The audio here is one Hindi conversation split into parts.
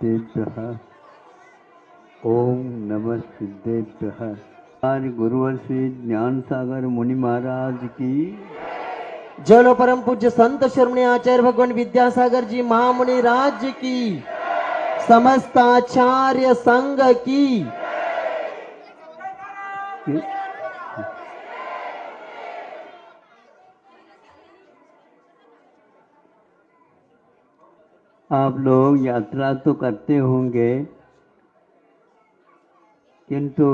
सिद्धेभ्यः। ओम नमः सिद्धेभ्यः। आज गुरुवर श्री ज्ञान सागर मुनि महाराज की। जलो परम पूज्य संत शर्मणी आचार्य भगवान विद्यासागर जी महामुनि राज्य की, समस्त आचार्य संघ की। आप लोग यात्रा तो करते होंगे, किंतु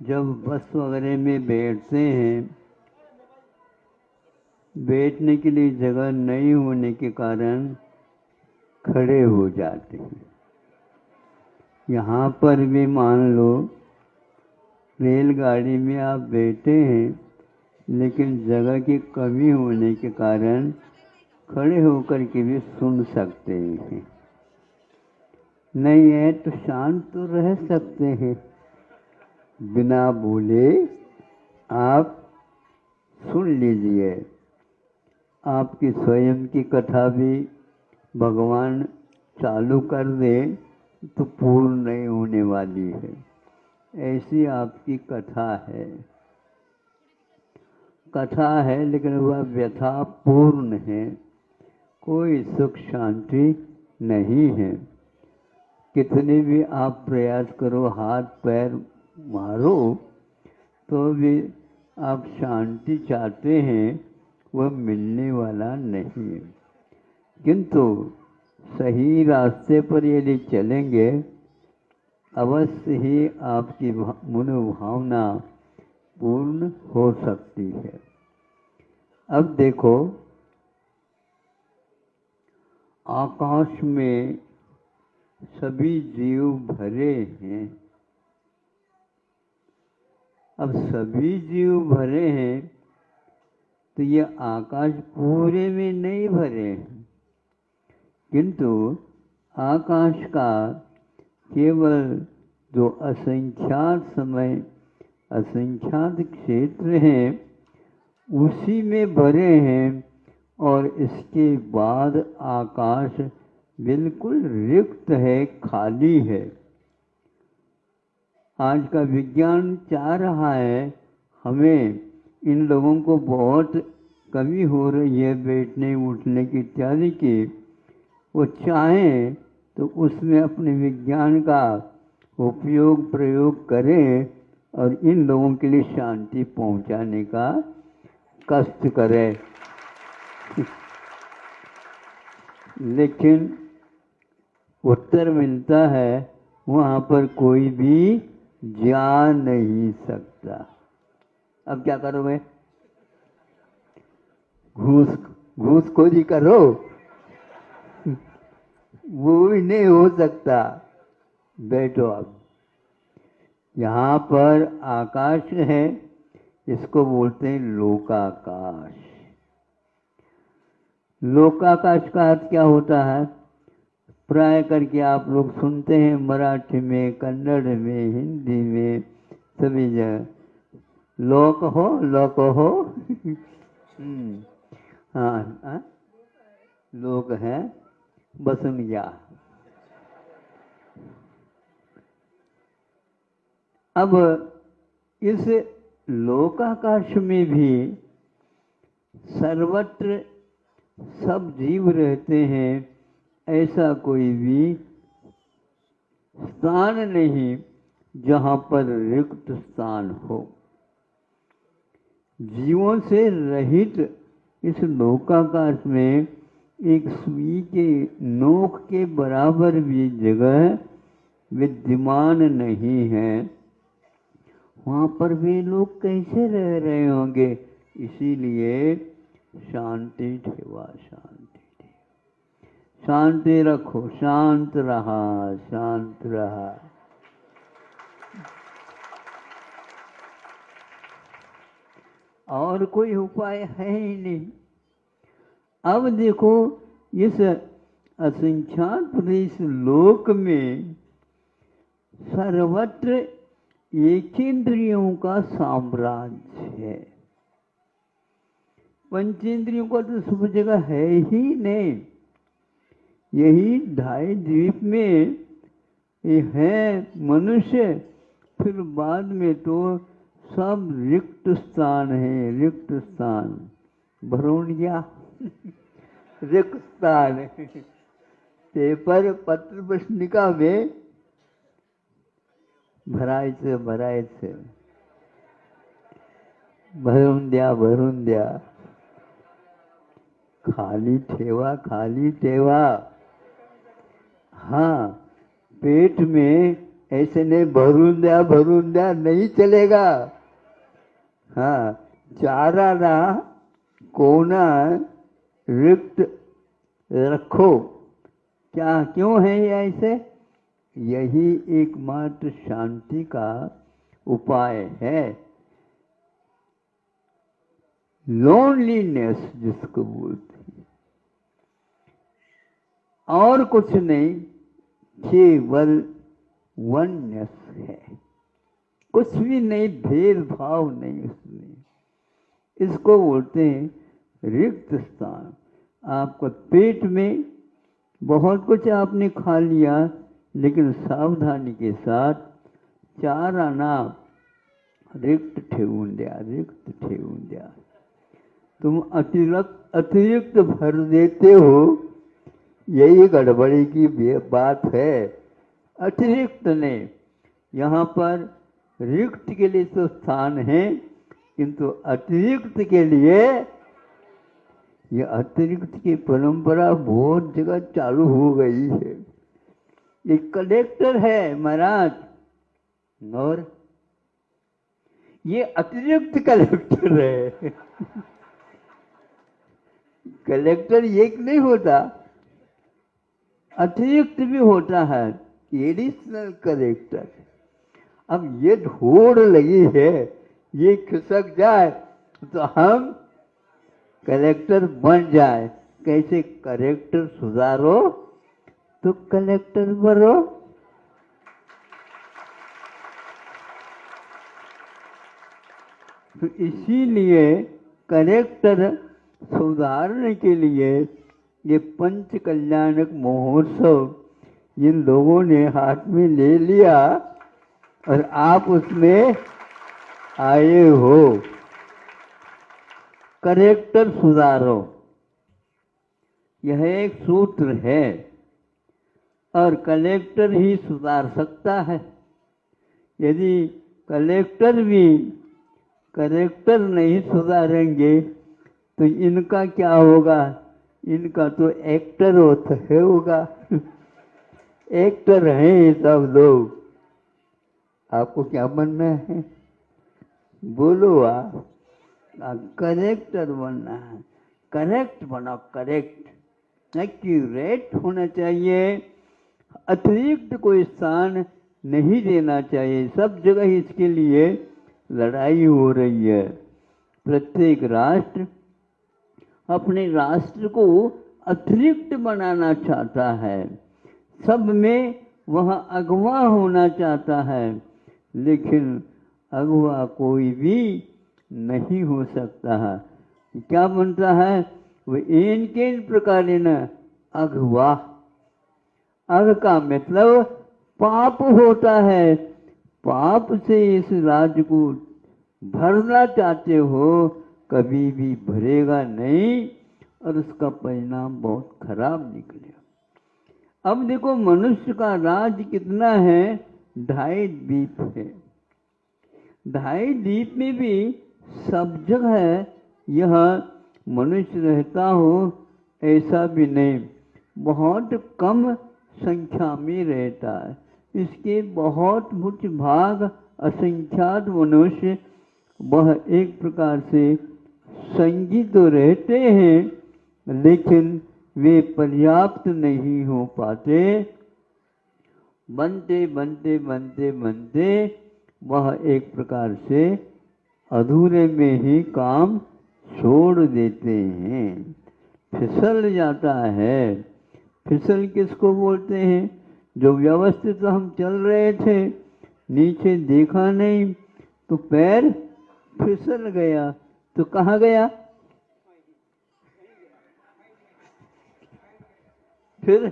जब बस वगैरह में बैठते हैं, बैठने के लिए जगह नहीं होने के कारण खड़े हो जाते हैं। यहाँ पर भी मान लो रेलगाड़ी में आप बैठे हैं, लेकिन जगह की कमी होने के कारण खड़े होकर के भी सुन सकते हैं। नहीं है तो शांत तो रह सकते हैं, बिना बोले आप सुन लीजिए। आपकी स्वयं की कथा भी भगवान चालू कर दे तो पूर्ण नहीं होने वाली है। ऐसी आपकी कथा है, लेकिन वह व्यथा पूर्ण है, कोई सुख शांति नहीं है। कितने भी आप प्रयास करो, हाथ पैर मारो, तो भी आप शांति चाहते हैं, वह मिलने वाला नहीं है। किंतु सही रास्ते पर यदि चलेंगे, अवश्य ही आपकी मनोभावना पूर्ण हो सकती है। अब देखो, आकाश में सभी जीव भरे हैं। अब सभी जीव भरे हैं तो ये आकाश पूरे में नहीं भरे हैं, किंतु आकाश का केवल जो असंख्यात समय असंख्यात क्षेत्र हैं उसी में भरे हैं, और इसके बाद आकाश बिल्कुल रिक्त है, खाली है। आज का विज्ञान चाह रहा है, हमें इन लोगों को बहुत कमी हो रही है बैठने उठने की इत्यादि की, वो चाहें तो उसमें अपने विज्ञान का उपयोग प्रयोग करें और इन लोगों के लिए शांति पहुंचाने का कष्ट करें। लेकिन उत्तर मिलता है वहाँ पर कोई भी जा नहीं सकता। अब क्या करोगे? घूसखोरी करो, वो भी नहीं हो सकता। बैठो। अब यहाँ पर आकाश है, इसको बोलते हैं लोकाकाश। लोकाकाश का अर्थ क्या होता है? प्राय करके आप लोग सुनते हैं मराठी में, कन्नड़ में, हिंदी में, सभी जगह लोक हो हाँ, लोक है बसुनिया। अब इस लोकाकाश में भी सर्वत्र सब जीव रहते हैं, ऐसा कोई भी स्थान नहीं जहाँ पर रिक्त स्थान हो। जीवों से रहित इस लोकाकाश में एक सुई के नोक के बराबर भी जगह विद्यमान नहीं है। वहाँ पर भी लोग कैसे रह रहे होंगे? इसीलिए शांति ठेवा, शांति रखो, शांत रहा, शांत रहा। और कोई उपाय है ही नहीं। अब देखो, इस असंख्यात इस लोक में सर्वत्र एक इंद्रियों का साम्राज्य है। पंचेंद्रियों का तो सब जगह है ही नहीं। यही ढाई द्वीप में ये है मनुष्य, फिर बाद में तो सब रिक्त स्थान है, रिक्त स्थान। भरून गया रिक्त स्थान पेपर पत्र प्रश्निका में भरायचं भरून द्या खाली ठेवा। हाँ, पेट में ऐसे नहीं भरून द्या नहीं चलेगा। हाँ, चारा ना कोना रिक्त रखो। क्या क्यों है ये ऐसे? यही एकमात्र शांति का उपाय है। लोनलीनेस जिसको बोलते हैं, और कुछ नहीं, केवल वननेस है, कुछ भी नहीं, भेदभाव नहीं उसमें। इसको बोलते हैं रिक्त स्थान। आपका पेट में बहुत कुछ आपने खा लिया, लेकिन सावधानी के साथ चार आना रिक्त ठेवून द्या। तुम अतिरिक्त भर देते हो, यही गड़बड़ी की बात है। अतिरिक्त ने यहाँ पर रिक्त के लिए तो स्थान है, किंतु अतिरिक्त के लिए ये अतिरिक्त की परंपरा बहुत जगह चालू हो गई है। ये कलेक्टर है महाराज, और ये अतिरिक्त कलेक्टर है कलेक्टर एक नहीं होता, अतिरिक्त भी होता है, एडिशनल कलेक्टर। अब ये ढोड़ लगी है, ये खिसक जाए तो हम कलेक्टर बन जाए। कैसे? कलेक्टर सुधारो तो कलेक्टर बनो। तो इसीलिए कलेक्टर सुधारने के लिए ये पंच कल्याणक महोत्सव इन लोगों ने हाथ में ले लिया और आप उसमें आए हो। कलेक्टर सुधारो, यह एक सूत्र है, और कलेक्टर ही सुधार सकता है। यदि कलेक्टर भी कलेक्टर नहीं सुधारेंगे तो इनका क्या होगा? इनका तो एक्टर होगा एक्टर हैं ये सब लोग। आपको क्या बनना है? बोलो आप। करेक्टर बनना है, करेक्ट बनो, करेक्ट एक्यूरेट होना चाहिए। अतिरिक्त कोई स्थान नहीं देना चाहिए। सब जगह इसके लिए लड़ाई हो रही है। प्रत्येक राष्ट्र अपने राष्ट्र को अतिरिक्त बनाना चाहता है, सब में वह अगवा होना चाहता है, लेकिन अगवा कोई भी नहीं हो सकता है। क्या बनता है? वो इनके प्रकार न अगवा। अग का मतलब पाप होता है। पाप से इस राज्य को भरना चाहते हो, कभी भी भरेगा नहीं, और उसका परिणाम बहुत खराब निकलेगा। अब देखो मनुष्य का राज कितना है? 2.5 द्वीप है। 2.5 द्वीप में भी सब जगह यह मनुष्य रहता हो ऐसा भी नहीं, बहुत कम संख्या में रहता है। इसके बहुत कुछ भाग असंख्यात मनुष्य वह एक प्रकार से संगी तो रहते हैं, लेकिन वे पर्याप्त नहीं हो पाते। बनते बनते बनते बनते वह एक प्रकार से अधूरे में ही काम छोड़ देते हैं, फिसल जाता है। फिसल किसको बोलते हैं? जो व्यवस्थित हम चल रहे थे, नीचे देखा नहीं तो पैर फिसल गया, तो कहाँ गया? फिर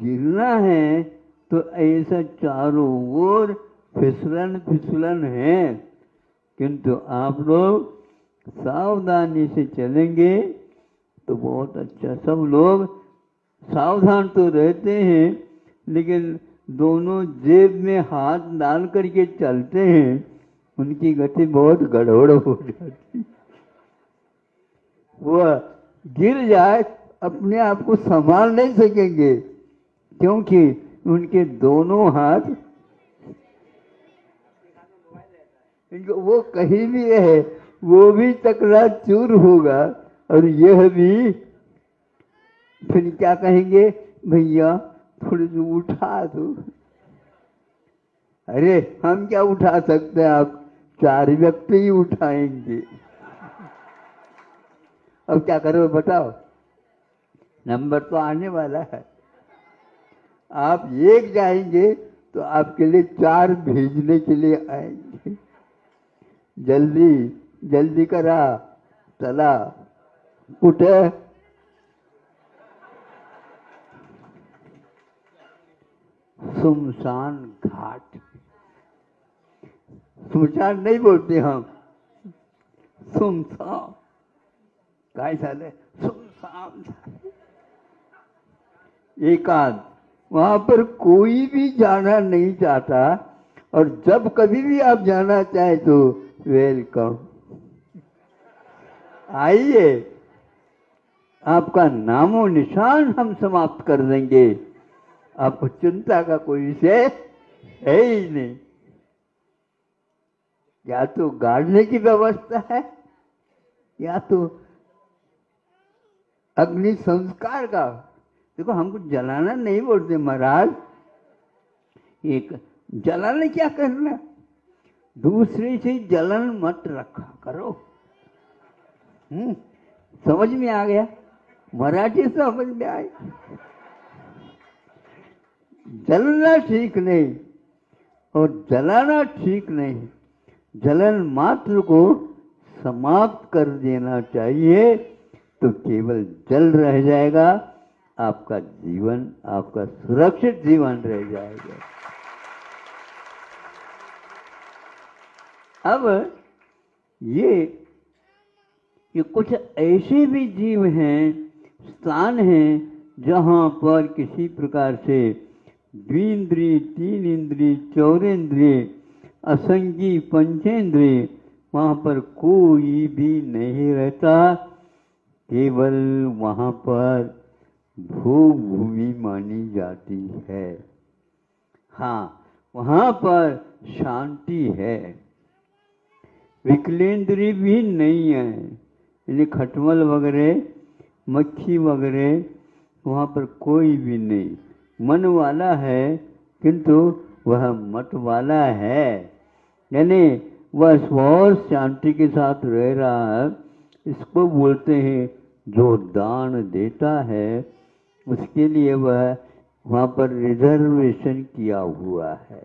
गिरना है तो ऐसा चारों ओर फिसलन फिसलन है, किंतु आप लोग सावधानी से चलेंगे तो बहुत अच्छा। सब लोग सावधान तो रहते हैं, लेकिन दोनों जेब में हाथ डाल करके चलते हैं, उनकी गति बहुत गड़बड़ हो जाती। वह गिर जाए अपने आप को संभाल नहीं सकेंगे, क्योंकि उनके दोनों हाथ, वो कहीं भी है वो भी चकरा चूर होगा, और यह भी फिर क्या कहेंगे, भैया थोड़ी सी उठा दो। अरे हम क्या उठा सकते हैं, आप 4 व्यक्ति ही उठाएंगे। अब क्या करो बताओ, नंबर तो आने वाला है। आप एक जाएंगे तो आपके लिए 4 भेजने के लिए आएंगे। जल्दी जल्दी करा, चला उठे। सुमसान घाट, सुमसान नहीं बोलते हम, सुमसान। काय झालं, सुमसान। एकांत, वहां पर कोई भी जाना नहीं चाहता, और जब कभी भी आप जाना चाहे तो वेलकम, आइए। आपका नामो निशान हम समाप्त कर देंगे, आपको चिंता का कोई विषय है ही नहीं। या तो गाड़ने की व्यवस्था है, या तो अग्नि संस्कार का। देखो हमको जलाना नहीं बोलते महाराज, एक जलाने क्या करना, दूसरे से जलन मत रखा करो। समझ में आ गया, मराठी समझ में आए। जलना ठीक नहीं और जलाना ठीक नहीं, जलन मात्र को समाप्त कर देना चाहिए, तो केवल जल रह जाएगा, आपका जीवन, आपका सुरक्षित जीवन रह जाएगा। अब ये कुछ ऐसे भी जीव हैं, स्थान हैं, जहाँ पर किसी प्रकार से द्विंद्रिय, 3 इंद्रिय, 4 इंद्रिय, असंगी पंचेंद्रिय, वहाँ पर कोई भी नहीं रहता, केवल वहाँ पर भूमि मानी जाती है। हाँ, वहाँ पर शांति है, विकलेंद्रिय भी नहीं है, यानी खटमल वगैरह, मक्खी वगैरह वहाँ पर कोई भी नहीं। मन वाला है, किंतु वह मत वाला है, यानी वह स्वभाव शांति के साथ रह रहा है। इसको बोलते हैं जो दान देता है, उसके लिए वह वहाँ पर रिजर्वेशन किया हुआ है।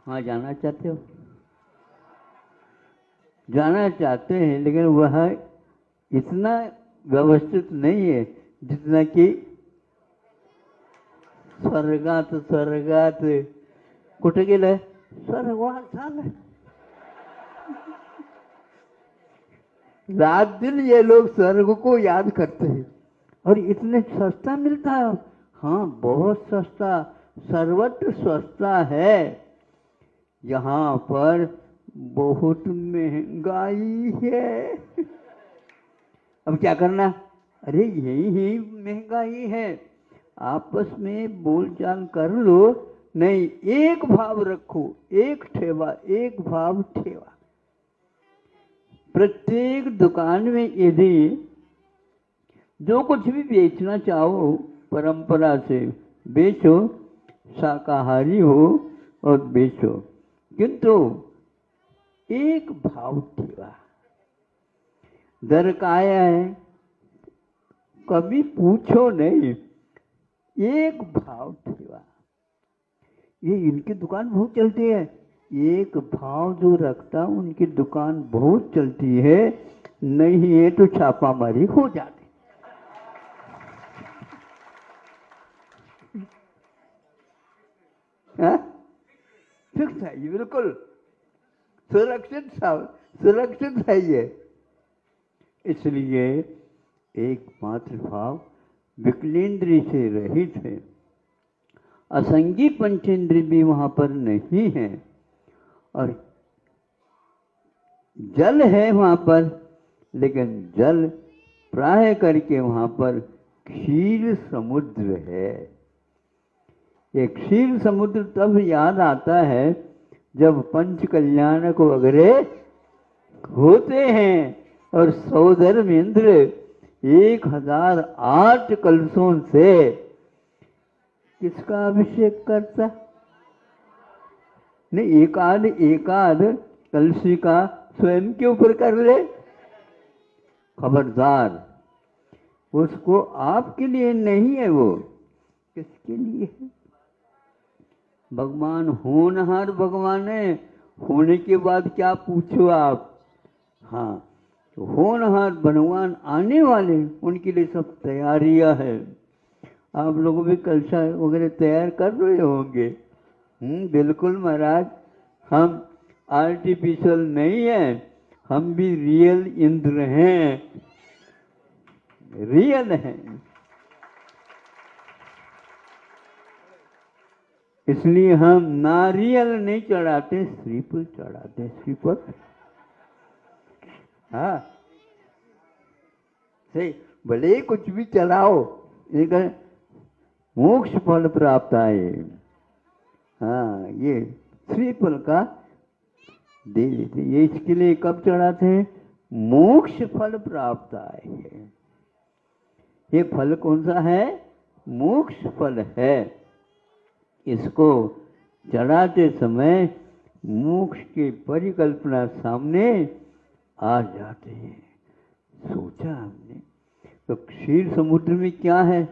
वहाँ जाना चाहते हो? जाना चाहते हैं, लेकिन वह इतना व्यवस्थित नहीं है जितना कि स्वर्गात स्वर्गात कुठे गेलंय, स्वर्गात झालंय। रात दिन ये लोग स्वर्ग को याद करते हैं, और इतने सस्ता मिलता है। हाँ, बहुत सस्ता, सर्वत्र सस्ता है। यहाँ पर बहुत महंगाई है। अब क्या करना, अरे यही महंगाई है, आपस में बोलचाल कर लो, नहीं एक भाव रखो, एक ठेवा, एक भाव ठेवा। प्रत्येक दुकान में यदि जो कुछ भी बेचना चाहो परंपरा से बेचो, शाकाहारी हो और बेचो, किंतु एक भाव ठेवा। दर काया है कभी पूछो नहीं, एक भाव ठेवा। ये इनकी दुकान बहुत चलती है, एक भाव जो रखता उनकी दुकान बहुत चलती है, नहीं है तो छापामारी हो जाती। फिक्स है ये, बिल्कुल सुरक्षित है ये। इसलिए एकमात्र भाव विकलेंद्रिय से रहित है, असंगी पंचेंद्रिय भी वहां पर नहीं है, और जल है वहां पर, लेकिन जल प्राय करके वहां पर क्षीर समुद्र है। ये क्षीर समुद्र तब याद आता है जब पंच कल्याणक वगैरह होते हैं और सौधर्मेंद्र 1008 कलशों से किसका अभिषेक करता? नहीं, एकाध कलशी का स्वयं के ऊपर कर ले, खबरदार, उसको आपके लिए नहीं है, वो किसके लिए है? भगवान होनहार भगवान है, होने के बाद क्या पूछो आप। हाँ, तो होनहार भगवान आने वाले, उनके लिए सब तैयारियां है। आप लोग भी कलशा वगैरह तैयार कर रहे होंगे। बिल्कुल महाराज, हम आर्टिफिशियल नहीं है, हम भी रियल इंद्र हैं, रियल हैं। इसलिए हम नारियल नहीं चढ़ाते, श्रीफल चढ़ाते, श्रीफल। हाँ, सही, भले ही कुछ भी चढ़ाओ, एक मोक्ष फल प्राप्त आए। हाँ, ये श्रीफल का दे देते, ये इसके लिए कब चढ़ाते हैं? मोक्ष फल प्राप्त आए है। ये फल कौन सा है? मोक्ष फल है। इसको चढ़ाते समय मोक्ष की परिकल्पना सामने आ जाती है। सोचा हमने, तो क्षीर समुद्र में क्या है?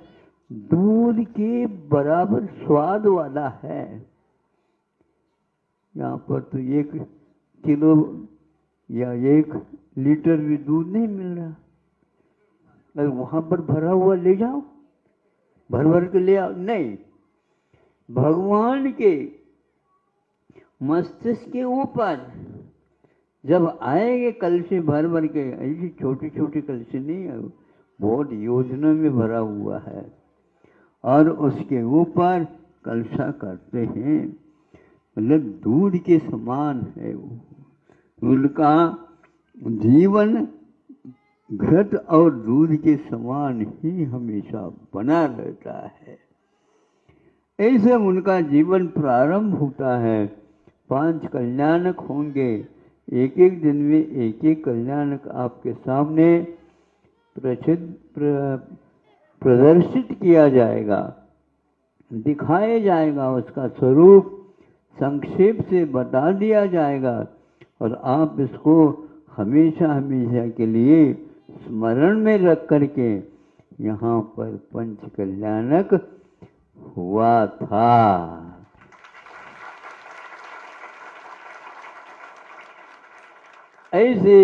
दूध के बराबर स्वाद वाला है। यहाँ पर तो 1 किलो या 1 लीटर भी दूध नहीं मिल रहा। अगर वहां पर भरा हुआ ले जाओ, भर भर के ले आओ, नहीं, भगवान के मस्तिष्क के ऊपर जब आएंगे कलशी भर भर के, ऐसी छोटी छोटी कलशी नहीं है, बहुत योजना में भरा हुआ है, और उसके ऊपर कलशा करते हैं। मतलब दूध के समान है वो, उनका जीवन घृत और दूध के समान ही हमेशा बना रहता है। ऐसे उनका जीवन प्रारंभ होता है। 5 कल्याणक होंगे, एक एक दिन में एक एक कल्याणक आपके सामने प्रदर्शित किया जाएगा, दिखाया जाएगा, उसका स्वरूप संक्षेप से बता दिया जाएगा, और आप इसको हमेशा हमेशा के लिए स्मरण में रख करके यहाँ पर पंच कल्याणक हुआ था। ऐसे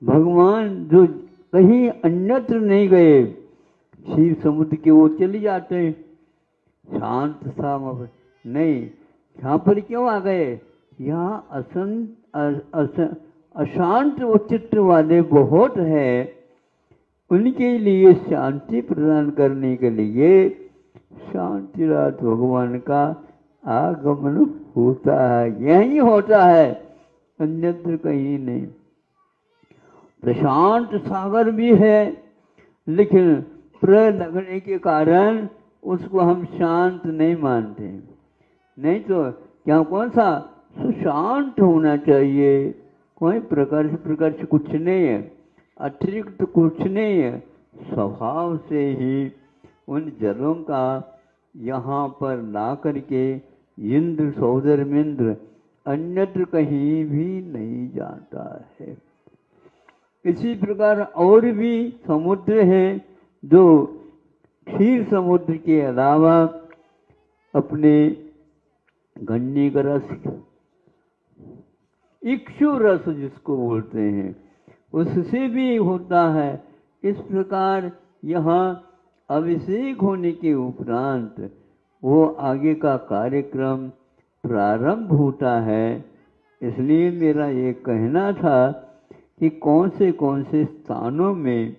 भगवान जो कहीं अन्यत्र नहीं गए, क्षीर समुद्र के वो चले जाते हैं, शांत सा नहीं, यहाँ पर क्यों आ गए? यहाँ अशांत चित्त वाले बहुत है, उनके लिए शांति प्रदान करने के लिए शांतिनाथ भगवान का आगमन होता है। यही होता है, अन्यत्र कहीं नहीं। प्रशांत सागर भी है, लेकिन प्र लगने के कारण उसको हम शांत नहीं मानते। नहीं तो क्या, कौन सा सुशांत होना चाहिए, कोई प्रकर्ष कुछ नहीं है, अतिरिक्त कुछ नहीं है, स्वभाव से ही उन जलों का यहाँ पर ला करके इंद्र सौधर्मेंद्र अन्यत्र कहीं भी नहीं जाता है। इसी प्रकार और भी समुद्र हैं जो क्षीर समुद्र के अलावा अपने गन्ने का रस, इक्षु रस जिसको बोलते हैं, उससे भी होता है। इस प्रकार यहाँ अभिषेक होने के उपरांत वो आगे का कार्यक्रम प्रारंभ होता है। इसलिए मेरा ये कहना था कि कौन से स्थानों में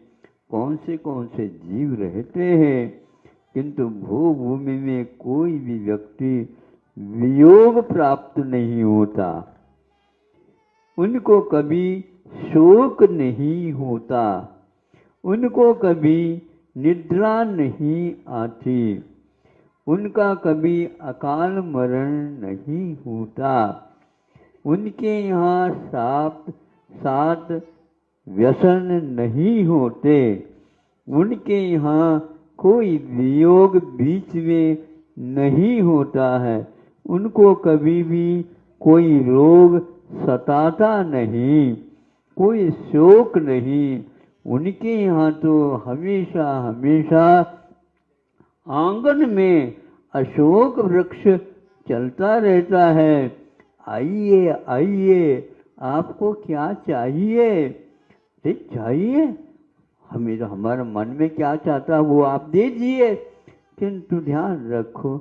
कौन से जीव रहते हैं, किंतु भूभूमि में कोई भी व्यक्ति वियोग प्राप्त नहीं होता, उनको कभी शोक नहीं होता, उनको कभी निद्रा नहीं आती, उनका कभी अकाल मरण नहीं होता, उनके यहाँ सात व्यसन नहीं होते, उनके यहाँ कोई वियोग बीच में नहीं होता है, उनको कभी भी कोई रोग सताता नहीं, कोई शोक नहीं। उनके यहाँ तो हमेशा हमेशा आंगन में अशोक वृक्ष चलता रहता है। आइए आइए, आपको क्या चाहिए? ठीक चाहिए, हमें तो हमारे मन में क्या चाहता है वो आप दीजिए, किंतु ध्यान रखो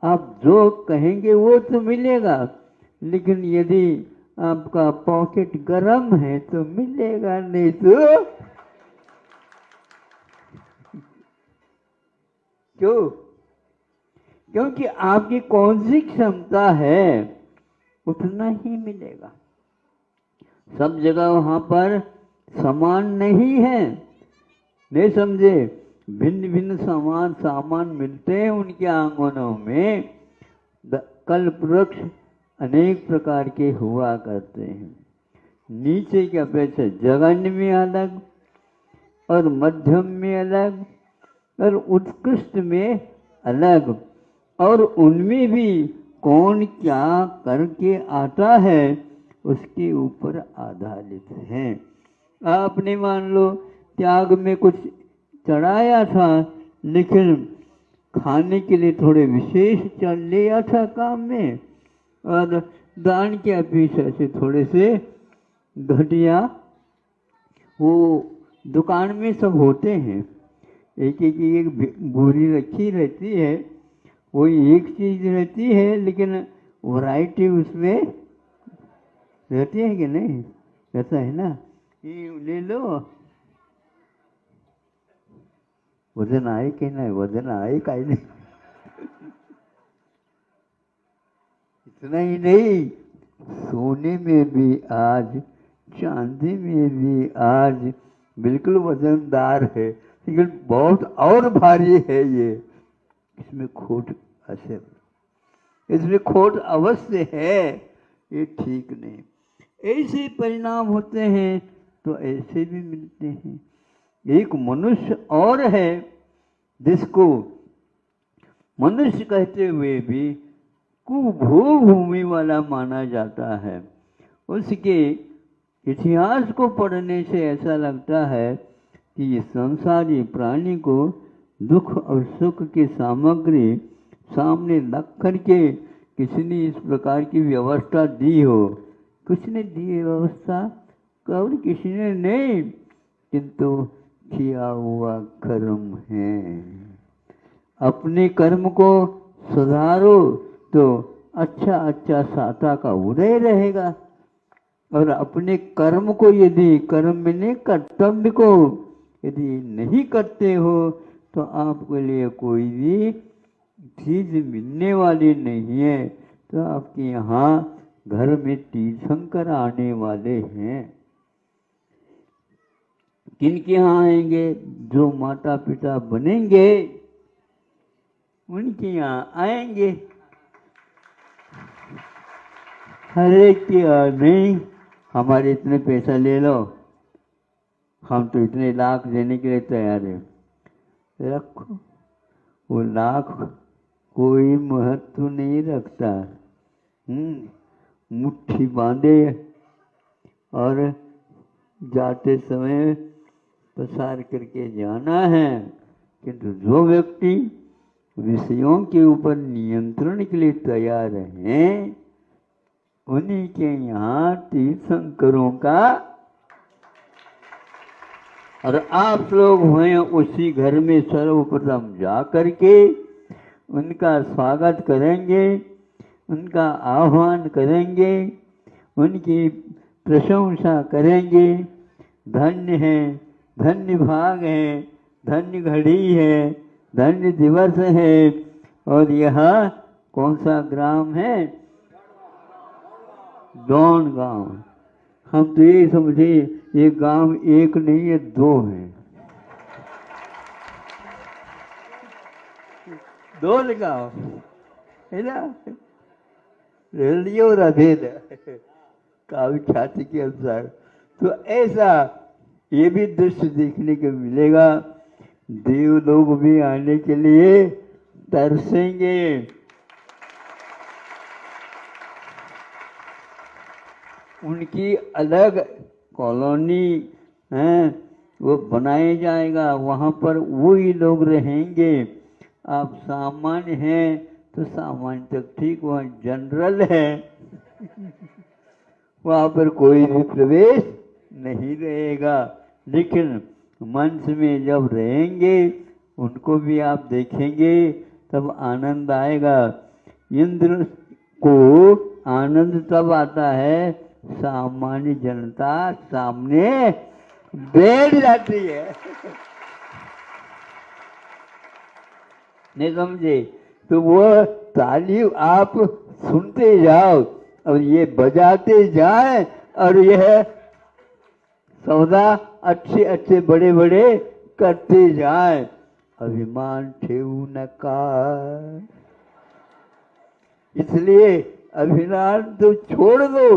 आप जो कहेंगे वो तो मिलेगा, लेकिन यदि आपका पॉकेट गर्म है तो मिलेगा नहीं तो क्यों? क्योंकि आपकी कौन सी क्षमता है उतना ही मिलेगा। सब जगह वहां पर समान नहीं है, नहीं समझे? भिन्न भिन्न सामान मिलते हैं उनके आंगनों में। कल्प वृक्ष अनेक प्रकार के हुआ करते हैं, नीचे की अपेक्षा जघन्य में अलग और मध्यम में अलग और उत्कृष्ट में अलग, और उनमें भी कौन क्या करके आता है उसके ऊपर आधारित है। आपने मान लो त्याग में कुछ चढ़ाया था, लेकिन खाने के लिए थोड़े विशेष चल लिया था काम में, और दान की अपेक्षा से थोड़े से घटिया वो दुकान में सब होते हैं। एक बोरी रखी रहती है, वही एक चीज रहती है, लेकिन वैरायटी उसमें रहती है कि नहीं? ऐसा है ना, ये ले लो, वजन आए कि नहीं, वजन आए का ही नहीं। इतना ही नहीं, सोने में भी आज, चांदी में भी आज बिल्कुल वजनदार है, लेकिन बहुत और भारी है ये। इसमें खोट असर, इसमें खोट अवश्य है, ये ठीक नहीं। ऐसे परिणाम होते हैं तो ऐसे भी मिलते हैं। एक मनुष्य और है जिसको मनुष्य कहते हुए भी कुभूभूमि वाला माना जाता है। उसके इतिहास को पढ़ने से ऐसा लगता है कि ये संसारी प्राणी को दुख और सुख की सामग्री सामने रख करके किसी ने इस प्रकार की व्यवस्था दी हो। कुछ ने दी व्यवस्था, कभी किसी ने नहीं, किंतु किया हुआ कर्म है। अपने कर्म को सुधारो तो अच्छा साता का उदय रहेगा, और अपने कर्म को यदि कर्म में नहीं, कर्तव्य को यदि नहीं करते हो तो आपके लिए कोई भी चीज मिलने वाली नहीं है। तो आपके यहाँ घर में तीर्थंकर आने वाले हैं। किनके यहाँ आएंगे? जो माता पिता बनेंगे उनके यहाँ आएंगे। हर एक के नहीं, हमारे इतने पैसा ले लो, हम तो इतने लाख देने के लिए तैयार है। रखो, वो लाख कोई महत्व नहीं रखता। मुट्ठी बांधे और जाते समय पसार करके जाना है। किंतु जो व्यक्ति विषयों के ऊपर नियंत्रण के लिए तैयार हैं, उन्हीं के यहाँ तीर्थंकरों का और आप लोग हैं उसी घर में सर्वप्रथम जा करके उनका स्वागत करेंगे, उनका आह्वान करेंगे, उनकी प्रशंसा करेंगे। धन्य है, धन्य भाग है, धन्य घड़ी है, धन्य दिवस है। और यह कौन सा ग्राम है? डॉन गांव। हम तो ये समझे ये गांव एक नहीं है, दो हैं। दो गांव है ना, रेडियो और अभेद काव्य ख्याति के अनुसार। तो ऐसा ये भी दृश्य देखने को मिलेगा। देव लोग भी आने के लिए तरसेंगे। उनकी अलग कॉलोनी है वो बनाया जाएगा, वहाँ पर वही लोग रहेंगे। आप सामान्य हैं तो सामान्य तक ठीक, वहाँ जनरल है वहाँ पर कोई भी प्रवेश नहीं रहेगा। लेकिन मंच में जब रहेंगे उनको भी आप देखेंगे तब आनंद आएगा। इंद्र को आनंद तब आता है सामान्य जनता सामने बैठ जाती है। नहीं समझे? तो वो ताली आप सुनते जाओ और ये बजाते जाए और यह सौदा अच्छे अच्छे बड़े बड़े करते जाए। अभिमान ठेऊ न का, इसलिए अभिमान तो छोड़ दो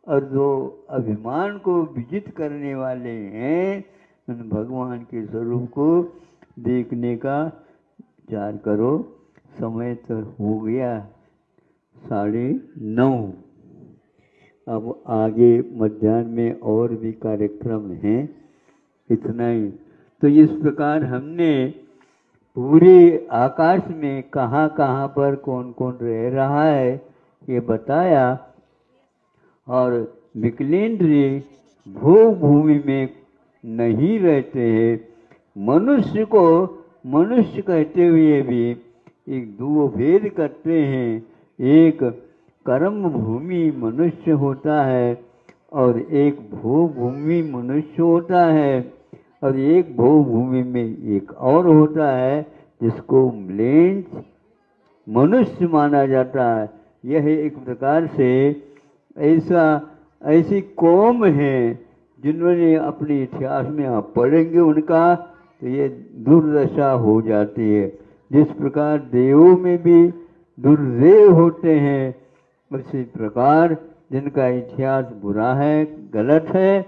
और जो अभिमान को विजित करने वाले हैं उन भगवान के स्वरूप को देखने का विचार करो। समय तो हो गया 9:30। अब आगे मध्याह्न में और भी कार्यक्रम हैं, इतना ही। तो इस प्रकार हमने पूरे आकाश में कहाँ कहाँ पर कौन कौन रह रहा है ये बताया। और विकलेंद्रिय भोग भूमि में नहीं रहते हैं। मनुष्य को मनुष्य कहते हुए भी एक दो भेद करते हैं। एक कर्म भूमि मनुष्य होता है और एक भोग भूमि मनुष्य होता है। और एक भोग भूमि में एक और होता है जिसको म्लेच्छ मनुष्य माना जाता है। यह एक प्रकार से ऐसी कौम है जिन्होंने अपने इतिहास में आप पढ़ेंगे उनका तो ये दुर्दशा हो जाती है। जिस प्रकार देवों में भी दुर्देव होते हैं उसी प्रकार जिनका इतिहास बुरा है, गलत है,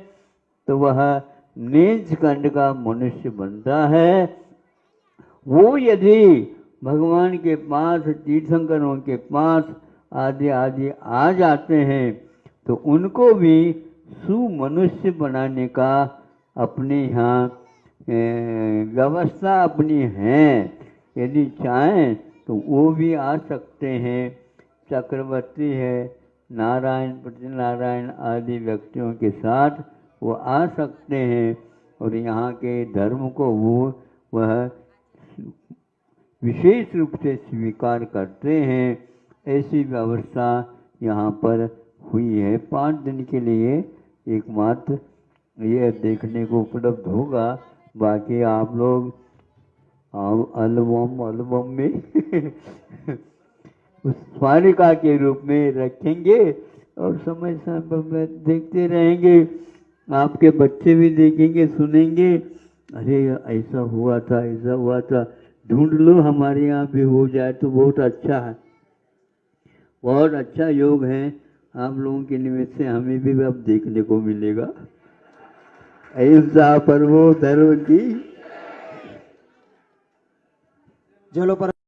तो वह नीच खंड का मनुष्य बनता है। वो यदि भगवान के पास, तीर्थंकरों के पास आदि आदि आ जाते हैं तो उनको भी सुमनुष्य बनाने का अपने यहाँ व्यवस्था अपनी है। यदि चाहें तो वो भी आ सकते हैं। चक्रवर्ती है, नारायण प्रतिनारायण आदि व्यक्तियों के साथ वो आ सकते हैं और यहाँ के धर्म को वह विशेष रूप से स्वीकार करते हैं। ऐसी व्यवस्था यहाँ पर हुई है। 5 दिन के लिए एकमात्र ये देखने को उपलब्ध होगा। बाकी आप लोग एल्बम में उस स्मारिका के रूप में रखेंगे और समय समय देखते रहेंगे। आपके बच्चे भी देखेंगे, सुनेंगे, अरे ऐसा हुआ था, ऐसा हुआ था, ढूंढ लो हमारे यहाँ भी हो जाए तो बहुत अच्छा है। बहुत अच्छा योग है। आप लोगों के निमित्त से हमें भी अब देखने को मिलेगा। अहिंसा परमो धर्म की। चलो पर